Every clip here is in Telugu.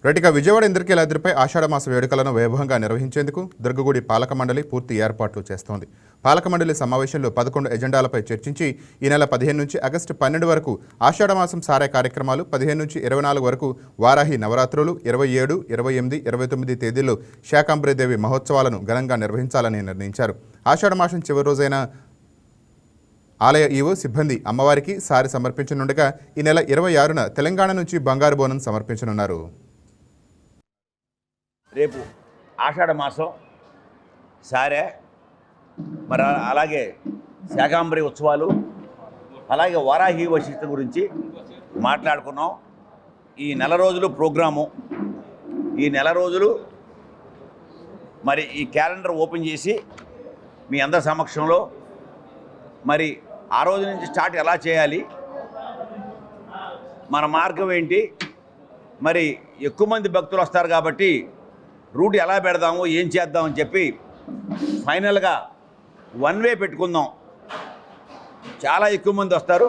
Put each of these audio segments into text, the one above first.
రైట్గా విజయవాడ ఇంద్రకీలాద్రిపై ఆషాఢమాస వేడుకలను వైభవంగా నిర్వహించేందుకు దుర్గగుడి పాలక మండలి పూర్తి ఏర్పాట్లు చేస్తోంది. పాలక మండలి సమావేశంలో 11 ఎజెండాలపై చర్చించి ఈ నెల 15 నుంచి ఆగస్టు 12 వరకు ఆషాఢమాసం సారే కార్యక్రమాలు, 15 నుంచి 24 వరకు వారాహి నవరాత్రులు, 27, 28, 29 తేదీల్లో శాకంబరీదేవి మహోత్సవాలను ఘనంగా నిర్వహించాలని నిర్ణయించారు. ఆషాఢమాసం చివరి రోజైన ఆలయ ఈవో సిబ్బంది అమ్మవారికి సారి సమర్పించనుండగా ఈ నెల 26న తెలంగాణ నుంచి బంగారు బోనం సమర్పించనున్నారు. రేపు ఆషాఢ మాసం సారే, మరి అలాగే శాకాంబరి ఉత్సవాలు, అలాగే వారాహి వశిష్ఠ గురించి మాట్లాడుకున్నాం. ఈ నెల రోజులు ప్రోగ్రాము, ఈ నెల రోజులు మరి ఈ క్యాలెండర్ ఓపెన్ చేసి మీ అందరి సమక్షంలో మరి ఆ రోజు నుంచి స్టార్ట్ ఎలా చేయాలి, మన మార్గం ఏంటి, మరి ఎక్కువ మంది భక్తులు వస్తారు కాబట్టి రూట్ ఎలా పెడదాము, ఏం చేద్దామని చెప్పి ఫైనల్గా వన్ వే పెట్టుకుందాం. చాలా ఎక్కువ మంది వస్తారు,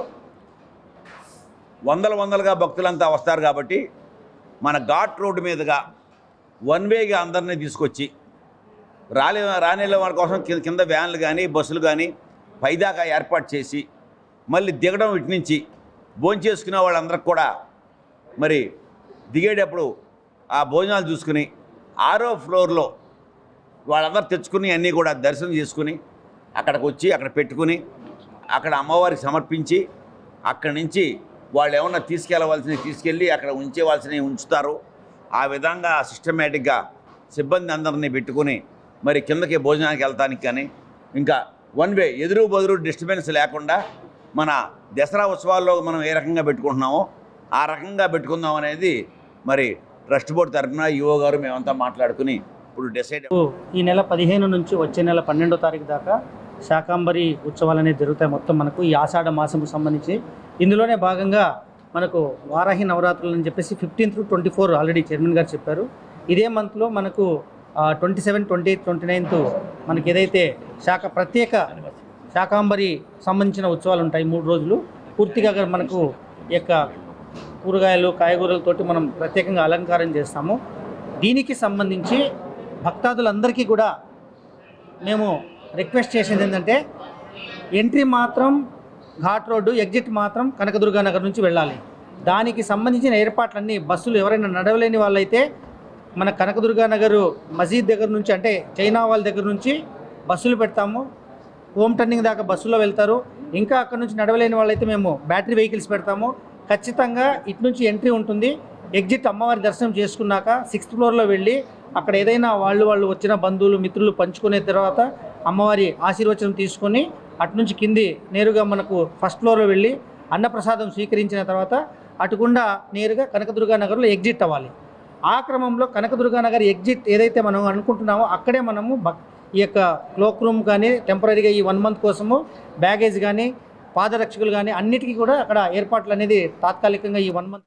వందలుగా భక్తులంతా వస్తారు కాబట్టి మన ఘాట్ రోడ్డు మీదుగా వన్ వేగా అందరినీ తీసుకొచ్చి రానేళ్ళ వాళ్ళ కోసం కింద వ్యాన్లు కానీ బస్సులు కానీ పైదాకా ఏర్పాటు చేసి మళ్ళీ దిగడం ఇటు నుంచి భోంచేసుకునే వాళ్ళందరికి కూడా మరి దిగేటప్పుడు ఆ భోజనాలు చూసుకుని 6వ ఫ్లోర్లో వాళ్ళందరూ తెచ్చుకుని అన్నీ కూడా దర్శనం చేసుకుని అక్కడికి వచ్చి అక్కడ పెట్టుకుని అక్కడ అమ్మవారికి సమర్పించి అక్కడి నుంచి వాళ్ళు ఏమన్నా తీసుకెళ్ళి అక్కడ ఉంచేవాల్సినవి ఉంచుతారు. ఆ విధంగా సిస్టమేటిక్గా సిబ్బంది అందరినీ పెట్టుకుని మరి కిందకి భోజనానికి వెళ్తానికి కానీ ఇంకా వన్ వే ఎదురు బదురు డిస్టర్బెన్స్ లేకుండా మన దసరా ఉత్సవాల్లో మనం ఏ రకంగా పెట్టుకుంటున్నామో ఆ రకంగా పెట్టుకుందాం అనేది మరి ట్రస్ట్ బోర్డు తరఫున ఈఓ గారు మేమంతా మాట్లాడుకుని ఇప్పుడు డిసైడ్. ఈ నెల 15 నుంచి వచ్చే నెల 12వ తారీఖు దాకా శాకాంబరి ఉత్సవాలు అనేవి జరుగుతాయి. మొత్తం మనకు ఈ ఆషాఢ మాసంకు సంబంధించి ఇందులోనే భాగంగా మనకు వారాహి నవరాత్రులు అని చెప్పేసి 15 through 24 ఆల్రెడీ చైర్మన్ గారు చెప్పారు. ఇదే మంత్లో మనకు 27, 28, 29 మనకి ఏదైతే ప్రత్యేక శాకాంబరి సంబంధించిన ఉత్సవాలు ఉంటాయి. 3 రోజులు పూర్తిగా మనకు ఈ యొక్క కూరగాయలు కాయగూరలతోటి మనం ప్రత్యేకంగా అలంకారం చేస్తాము. దీనికి సంబంధించి భక్తాదులందరికీ కూడా మేము రిక్వెస్ట్ చేసేది ఏంటంటే ఎంట్రీ మాత్రం ఘాట్ రోడ్డు, ఎగ్జిట్ మాత్రం కనకదుర్గా నగర్ నుంచి వెళ్ళాలి. దానికి సంబంధించిన ఏర్పాట్లన్నీ బస్సులు ఎవరైనా నడవలేని వాళ్ళైతే మన కనకదుర్గా నగరు మసీద్ దగ్గర నుంచి అంటే చైనా వాళ్ళ దగ్గర నుంచి బస్సులు పెడతాము. హోమ్ టర్నింగ్ దాకా బస్సులో వెళ్తారు. ఇంకా అక్కడ నుంచి నడవలేని వాళ్ళైతే మేము బ్యాటరీ వెహికల్స్ పెడతాము. ఖచ్చితంగా ఇటు నుంచి ఎంట్రీ ఉంటుంది. ఎగ్జిట్ అమ్మవారి దర్శనం చేసుకున్నాక 6th ఫ్లోర్లో వెళ్ళి అక్కడ ఏదైనా వాళ్ళు వచ్చిన బంధువులు మిత్రులు పంచుకునే తర్వాత అమ్మవారి ఆశీర్వచనం తీసుకొని అటు నుంచి కింది నేరుగా మనకు 1st ఫ్లోర్లో వెళ్ళి అన్నప్రసాదం స్వీకరించిన తర్వాత అటుకుండా నేరుగా కనకదుర్గా నగర్లో ఎగ్జిట్ అవ్వాలి. ఆ క్రమంలో కనకదుర్గా నగర్ ఎగ్జిట్ ఏదైతే మనం అనుకుంటున్నామో అక్కడే మనము ఈ యొక్క క్లోక్ రూమ్ కానీ టెంపరీగా ఈ 1 month కోసము బ్యాగేజ్ కానీ పాదరక్షకులు కానీ అన్నిటికీ కూడా అక్కడ ఏర్పాట్లు అనేది తాత్కాలికంగా ఈ 1 month